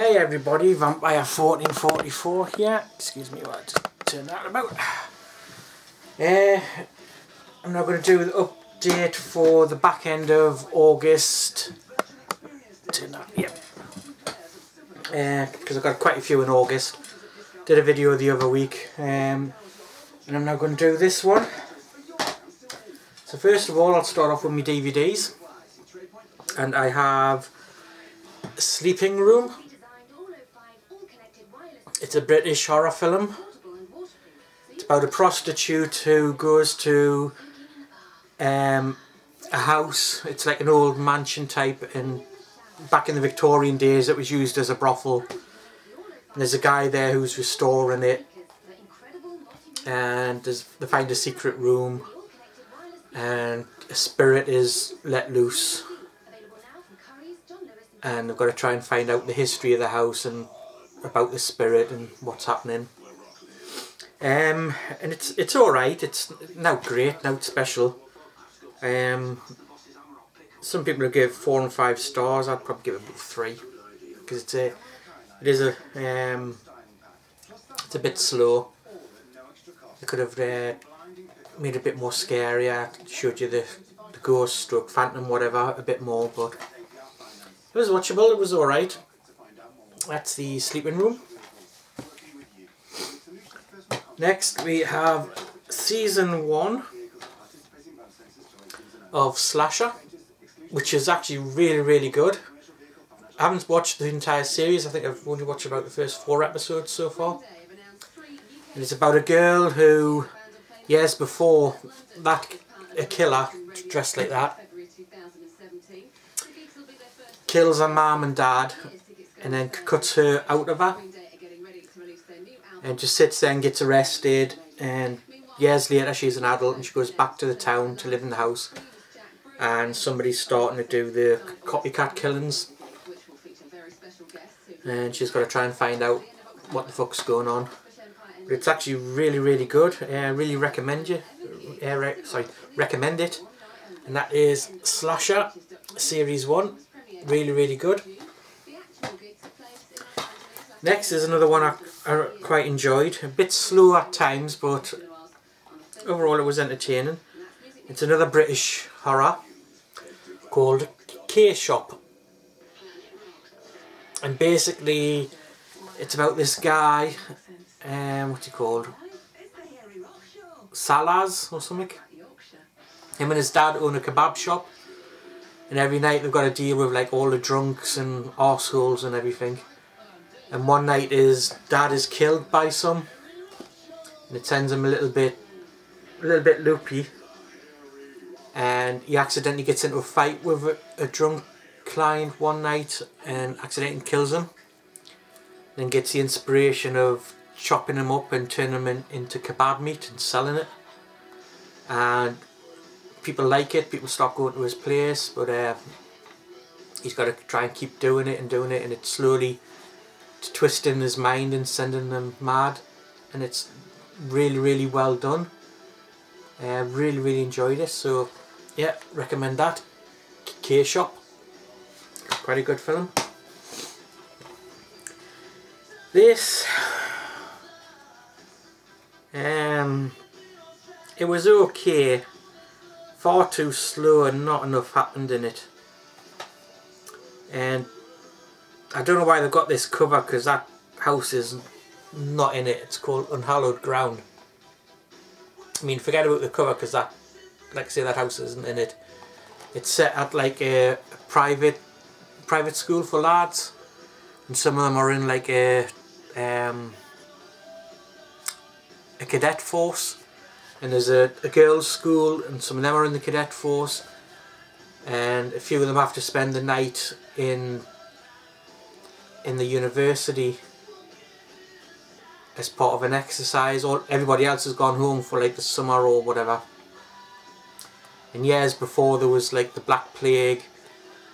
Hey everybody, Vampyre1444 here. Excuse me while I just turn that about. I'm now going to do the update for the back end of August. Turn that, yep. Because I got quite a few in August. Did a video the other week. And I'm now going to do this one. So first of all, I'll start off with my DVDs. And I have Sleeping Room. It's a British horror film. It's about a prostitute who goes to a house. It's like an old mansion type, and back in the Victorian days it was used as a brothel. And there's a guy there who's restoring it, and they find a secret room, and a spirit is let loose, and they've got to try and find out the history of the house and about the spirit and what's happening. And it's alright. It's not great, not special. Some people will give 4 and 5 stars. I'd probably give it about 3 because it's a bit slow. They could have made it a bit more scarier, showed you the ghost stroke phantom whatever a bit more, but it was watchable. It was alright. That's the Sleeping Room. Next we have season 1 of Slasher, which is actually really good. I haven't watched the entire series. I think I've only watched about the first 4 episodes so far. And it's about a girl who, years before, a killer dressed like that kills her mum and dad, and then cuts her out of her, and just sits there and gets arrested. And years later she's an adult and she goes back to the town to live in the house, and somebody's starting to do the copycat killings, and she's got to try and find out what the fuck's going on. But it's actually really good. I really recommend it, and that is Slasher Series 1. Really good. Next is another one I quite enjoyed. A bit slow at times, but overall it was entertaining. It's another British horror called K-Shop. And basically it's about this guy, what's he called? Salaz or something. Him and his dad own a kebab shop, and every night they've got to deal with like all the drunks and arseholes and everything. And one night his dad is killed by some, and it sends him a little bit loopy, and he accidentally gets into a fight with a drunk client one night and accidentally kills him. Then gets the inspiration of chopping him up and turning him into kebab meat and selling it. And people like it, people stop going to his place, but he's got to try and keep doing it, and it's slowly twisting his mind and sending him mad. And it's really well done. Really enjoyed it, so yeah, recommend that. K-Shop, quite a good film. This it was okay, far too slow and not enough happened in it. And I don't know why they've got this cover, because that house is not in it. It's called Unhallowed Ground. I mean, forget about the cover, because that, like I say, that house isn't in it. It's set at like a private school for lads, and some of them are in like a cadet force, and there's a girls' school, and some of them are in the cadet force, and a few of them have to spend the night in the university as part of an exercise, or everybody else has gone home for like the summer or whatever. And years before there was like the Black Plague,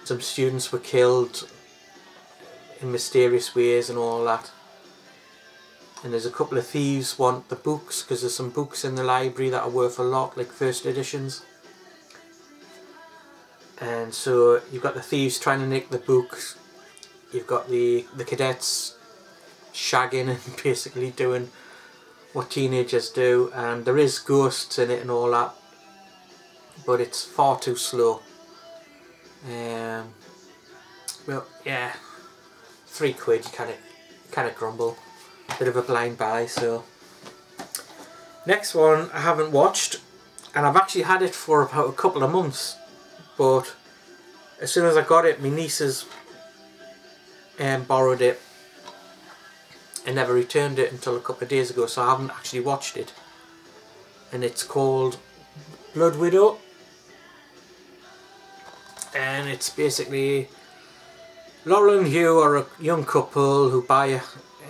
some students were killed in mysterious ways and all that. And there's a couple of thieves want the books, because there's some books in the library that are worth a lot, like first editions. And so you've got the thieves trying to nick the books, you've got the cadets shagging and basically doing what teenagers do, and there is ghosts in it and all that, but it's far too slow. Well, yeah, £3 you kind of grumble, bit of a blind buy. So next one I haven't watched, and I've actually had it for about a couple of months, but as soon as I got it, my nieces borrowed it and never returned it until a couple of days ago, so I haven't actually watched it. And it's called Blood Widow, and it's basically Laurel and Hugh are a young couple who buy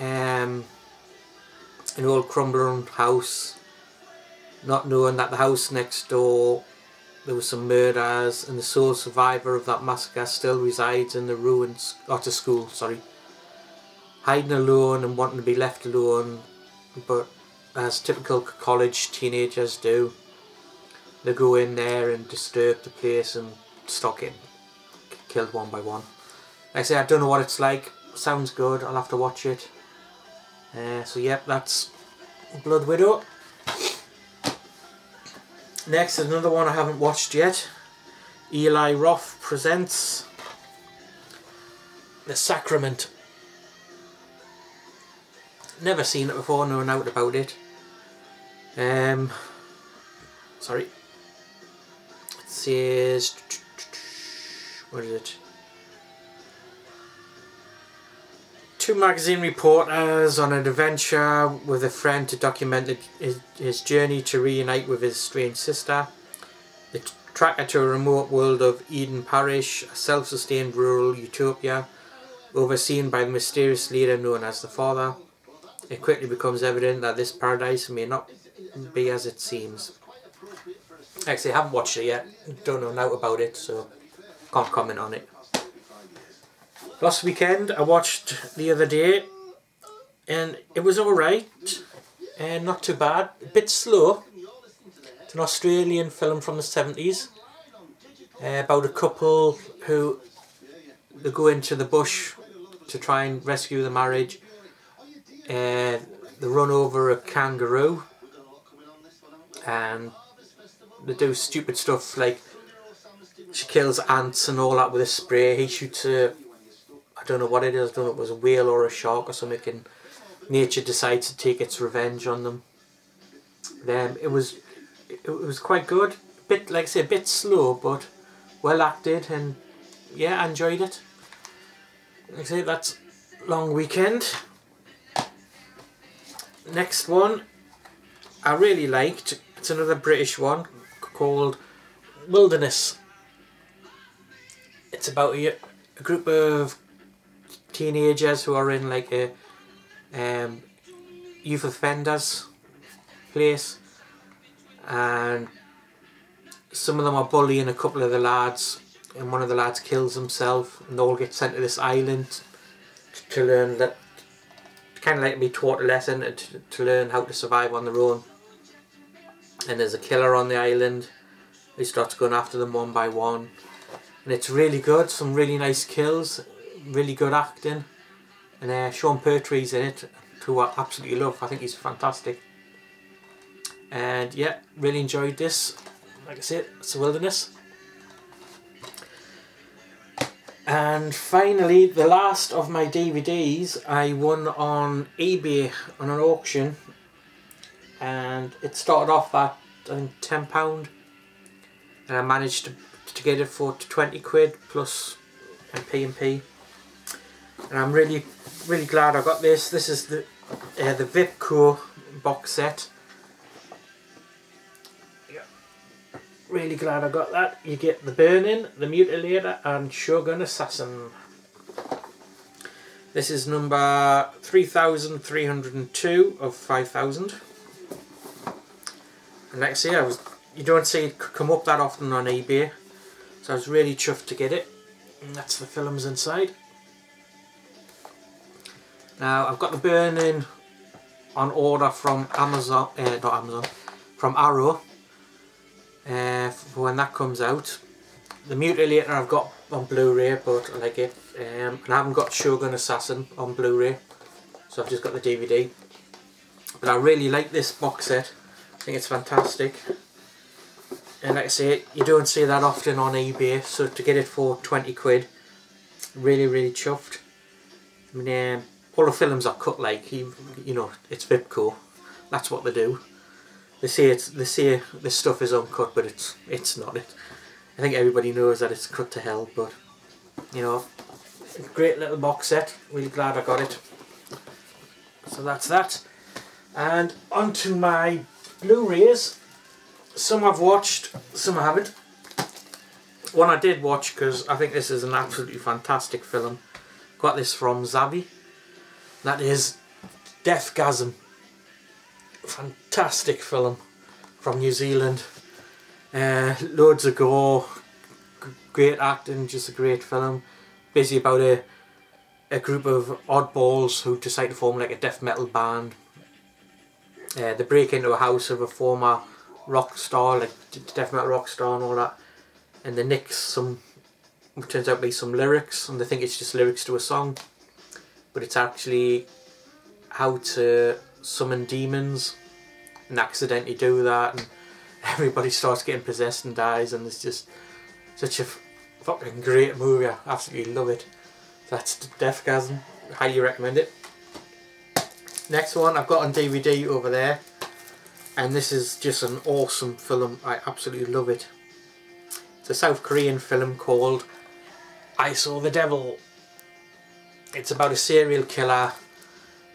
an old crumbling house, not knowing that the house next door there was some murders, and the sole survivor of that massacre still resides in the ruins, or to school, sorry, hiding alone and wanting to be left alone. But as typical college teenagers do, they go in there and disturb the place and start getting killed one by one. Like I say, I don't know what it's like. Sounds good. I'll have to watch it. So yep, that's Blood Widow. Next is another one I haven't watched yet. Eli Roth presents The Sacrament. Never seen it before, know out about it. Sorry. It says, what is it? 2 magazine reporters on an adventure with a friend to document his journey to reunite with his strange sister. They track her to a remote world of Eden Parish, a self-sustained rural utopia overseen by the mysterious leader known as the Father. It quickly becomes evident that this paradise may not be as it seems. Actually, I haven't watched it yet, don't know now about it, so can't comment on it. Last weekend I watched the other day, and it was alright, and not too bad, a bit slow. It's an Australian film from the 70s, about a couple who they go into the bush to try and rescue the marriage. They run over a kangaroo, and they do stupid stuff like she kills ants and all that with a spray. He shoots a, I don't know what it is, I don't know if it was a whale or a shark or something, and nature decides to take its revenge on them. Then it was quite good. Bit, like I say, a bit slow, but well acted, and yeah, I enjoyed it. Like I say, that's long weekend. Next one I really liked. It's another British one called Wilderness. It's about a group of teenagers who are in like a youth offenders place, and some of them are bullying a couple of the lads, and one of the lads kills himself, and they all get sent to this island to learn that, kind of like be taught a lesson to learn how to survive on their own. And there's a killer on the island. He starts going after them one by one, and it's really good. Some really nice kills, really good acting, and Sean Pertwee's in it, who I absolutely love. I think he's fantastic. And yeah, really enjoyed this. Like I said, it's a Wilderness. And finally, the last of my DVDs I won on eBay on an auction, and it started off at I think £10, and I managed to get it for £20 plus P&P, and I'm really glad I got this. This is the Vipco box set. Really glad I got that. You get The Burning, The Mutilator and Shogun Assassin. This is number 3302 of 5000. And like I say, you don't see it come up that often on eBay, so I was really chuffed to get it. And that's the films inside. Now I've got The Burning on order from Amazon, not Amazon, from Arrow. For when that comes out. The Mutilator I've got on Blu-ray, but I like it. And I haven't got Shogun Assassin on Blu-ray, so I've just got the DVD. But I really like this box set. I think it's fantastic. And like I say, you don't see that often on eBay, so to get it for 20 quid, really, really chuffed. I mean, all the films are cut like, you know, it's Vipco. That's what they do. They say this stuff is uncut, but it's not. I think everybody knows that it's cut to hell, but you know, great little box set. Really glad I got it. So that's that. And onto my Blu-rays. Some I've watched, some I haven't. One I did watch because I think this is an absolutely fantastic film. Got this from Zavi. That is Deathgasm. Fantastic film from New Zealand. Loads of gore, great acting, just a great film. Basically about a group of oddballs who decide to form like a death metal band. They break into a house of a former rock star, like death metal rock star and all that, and they nick some, what turns out to be some lyrics, and they think it's just lyrics to a song, but it's actually how to summon demons, and accidentally do that, and everybody starts getting possessed and dies, and it's just such a fucking great movie. I absolutely love it. That's Deathgasm. Highly recommend it. Next one I've got on DVD over there, and this is just an awesome film. I absolutely love it. It's a South Korean film called I Saw the Devil. It's about a serial killer,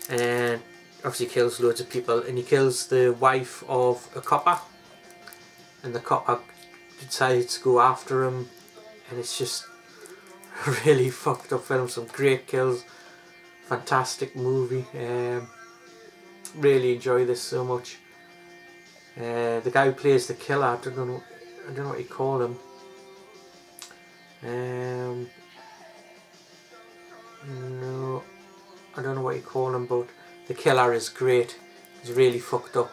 and obviously kills loads of people, and he kills the wife of a copper, and the copper decides to go after him, and it's just a really fucked up film. Some great kills, fantastic movie. Really enjoy this so much. The guy who plays the killer, I don't know what you call him. No, I don't know what you call him, but the killer is great. He's really fucked up,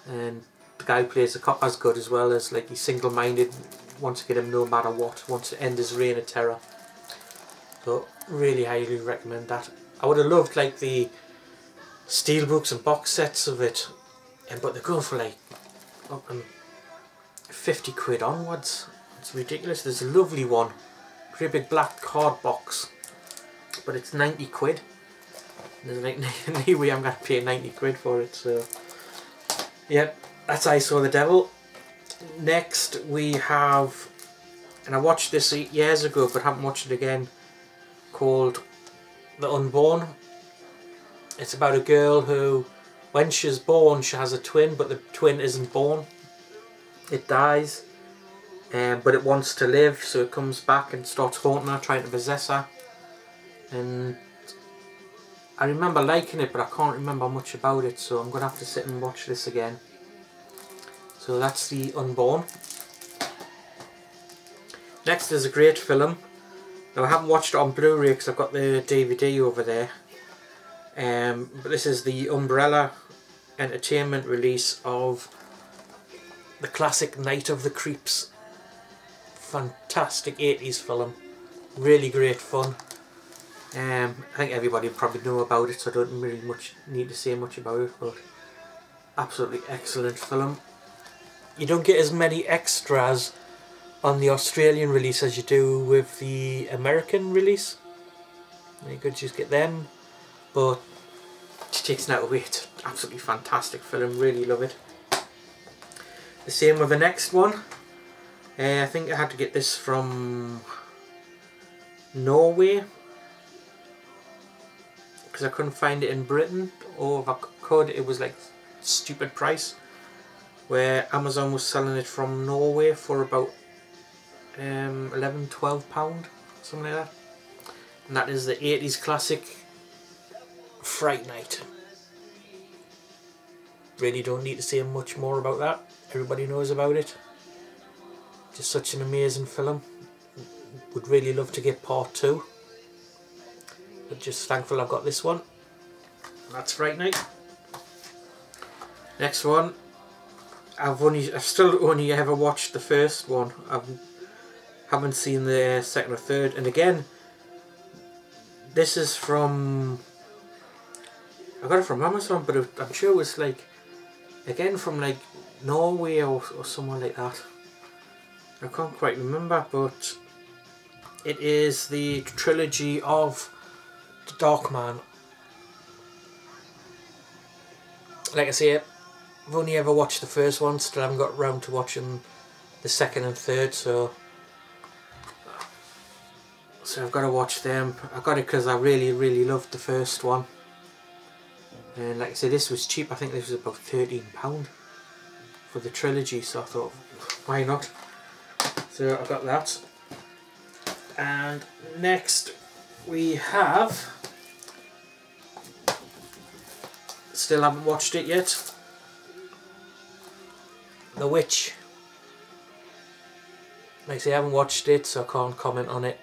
and the guy who plays the cop is good as well. As like, he's single-minded, wants to get him no matter what, wants to end his reign of terror. So really highly recommend that. I would have loved like the steelbooks and box sets of it, but they're going for like up and 50 quid onwards. It's ridiculous. There's a lovely one, pretty big black card box, but it's 90 quid. There's like no way I'm going to pay 90 quid for it. So yep, that's I Saw the Devil. Next we have, and I watched this 8 years ago but haven't watched it again, called The Unborn. It's about a girl who, when she's born, she has a twin, but the twin isn't born. It dies, but it wants to live, so it comes back and starts haunting her, trying to possess her. And I remember liking it, but I can't remember much about it, so I'm going to have to sit and watch this again. So that's The Unborn. Next is a great film. Now I haven't watched it on Blu-ray because I've got the DVD over there. But this is the Umbrella Entertainment release of the classic Night of the Creeps. Fantastic 80s film. Really great fun. I think everybody probably know about it, so I don't really need to say much about it, but absolutely excellent film. You don't get as many extras on the Australian release as you do with the American release. You could just get them, but it takes that away. It's an absolutely fantastic film, really love it. The same with the next one. I think I had to get this from Norway because I couldn't find it in Britain, or if I could, it was like stupid price, where Amazon was selling it from Norway for about £11–12, something like that. And that is the 80s classic Fright Night. Really don't need to say much more about that. Everybody knows about it. Just such an amazing film. Would really love to get part 2. But just thankful I've got this one. And that's Fright Night. Next one. I've still only ever watched the first one. I Haven't seen the second or third. And again, this is from, I got it from Amazon, but I'm sure it was like, again from like Norway or somewhere like that. I can't quite remember, but it is the trilogy of the Darkman. Like I say, I've only ever watched the first one, still haven't got round to watching the second and third, so I've got to watch them. I got it because I really loved the first one, and like I say, this was cheap. I think this was about £13 for the trilogy, so I thought, why not? So I got that. And next we have, still haven't watched it yet, The Witch. Like I say, I haven't watched it, so I can't comment on it,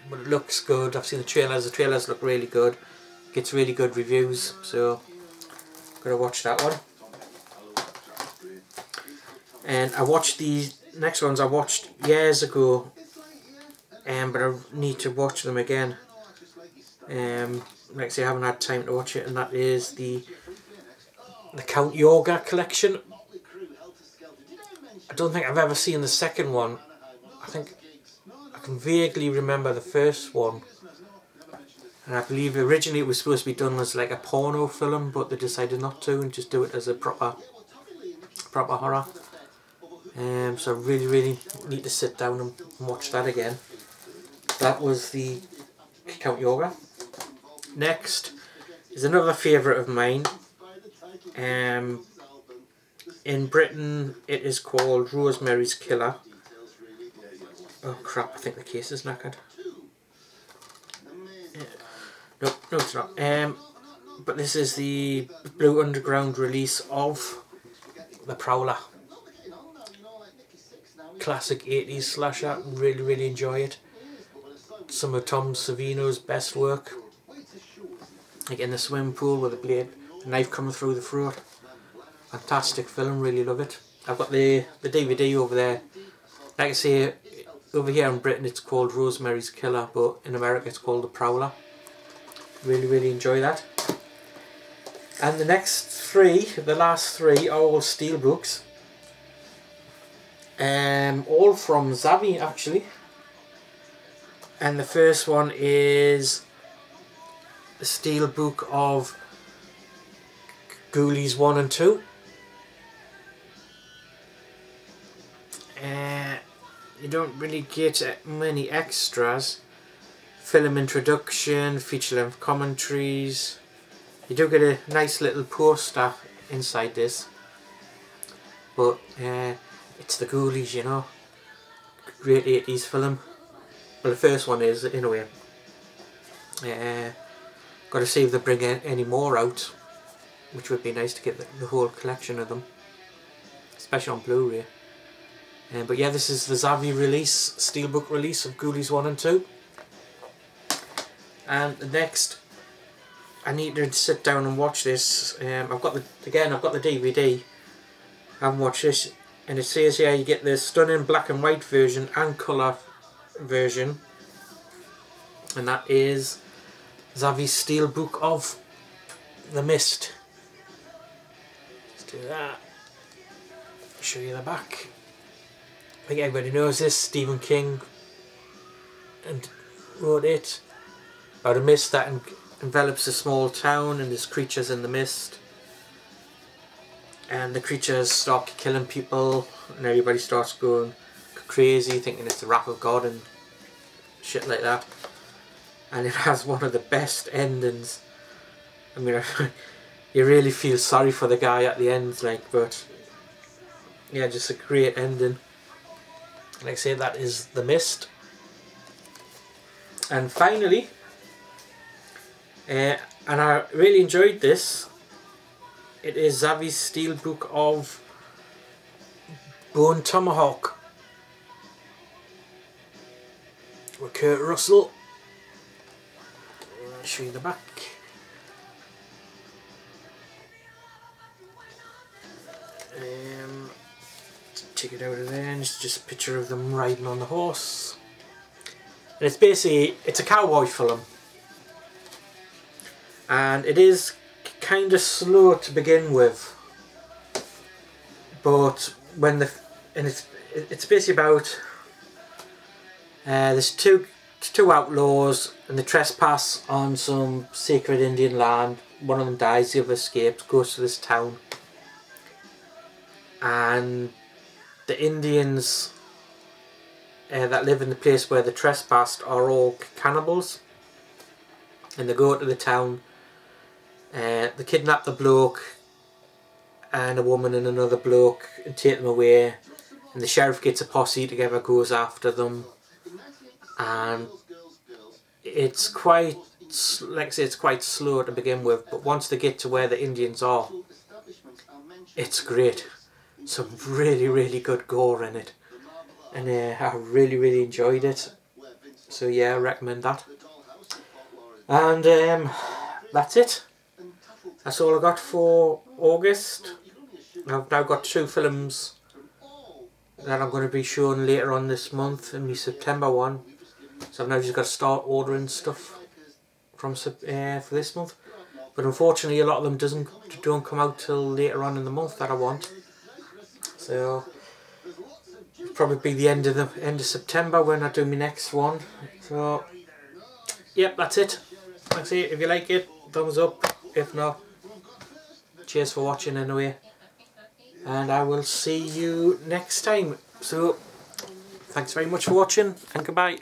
but it looks good. I've seen the trailers look really good, gets really good reviews, so I'm gonna watch that one. And I watched the next ones I watched years ago, but I need to watch them again. Like I say, I haven't had time to watch it, and that is the Count Yoga collection. I don't think I've ever seen the second one. I think I can vaguely remember the first one, and I believe originally it was supposed to be done as like a porno film, but they decided not to and just do it as a proper horror. So I really need to sit down and watch that again. That was the Count Yoga. Next is another favourite of mine. In Britain it is called Rosemarys Killer. Oh crap, I think the case is knackered. No, it's not. But this is the Blue Underground release of The Prowler. Classic 80s slasher, really enjoy it. Some of Tom Savino's best work. Like in the swimming pool with the knife coming through the throat. Fantastic film, really love it. I've got the DVD over there. Like I say, over here in Britain it's called Rosemary's Killer, but in America it's called The Prowler. Really enjoy that. And the next three, the last three, are all Steelbooks. All from Zavvi actually. And the first one is the Steelbook of Ghoulies 1 and 2. You don't really get many extras. Film introduction, feature-length commentaries. You do get a nice little poster inside this, but it's the Ghoulies, you know. Great 80s film. Well, the first one is, in a way. Got to see if they bring any more out, which would be nice to get the whole collection of them, especially on Blu-ray. But yeah, this is the Zavvi release, Steelbook release of Ghoulies 1 and 2. And the next, I need to sit down and watch this. I've got the DVD. I haven't watched this, and it says here you get the stunning black and white version and colour version, and that is Zavvi's Steelbook of The Mist. Let's do that. Show you the back. I think everybody knows this. Stephen King and wrote it about a mist that envelops a small town, and there's creatures in the mist, and the creatures start killing people, and everybody starts going crazy thinking it's the wrath of God and shit like that. And it has one of the best endings. I mean, you really feel sorry for the guy at the end, like, but yeah, just a great ending. Like I say, that is The Mist. And finally, and I really enjoyed this, it is Zavvi's Steelbook of Bone Tomahawk with Kurt Russell. I'll show you the back. take it out of there, and it's just a picture of them riding on the horse. And it's basically, it's a cowboy film. And it is kind of slow to begin with. But when it's basically about there's two outlaws and they trespass on some sacred Indian land. One of them dies, the other escapes, goes to this town, and the Indians that live in the place where they trespassed are all cannibals, and they go to the town, they kidnap the bloke and a woman and another bloke and take them away, and the sheriff gets a posse together, goes after them, and it's quite, like I say, it's quite slow to begin with, but once they get to where the Indians are, it's great. Some really good gore in it, and I really enjoyed it, so yeah, I recommend that. And that's it. That's all I got for August. I've now got 2 films that I'm going to be showing later on this month in my September one. So I've now just got to start ordering stuff from for this month. But unfortunately a lot of them don't come out till later on in the month that I want. So it'll probably be the end of September when I do my next one. So yep, that's it. Like I say, if you like it, thumbs up. If not, cheers for watching anyway. And I will see you next time. So thanks very much for watching, and goodbye.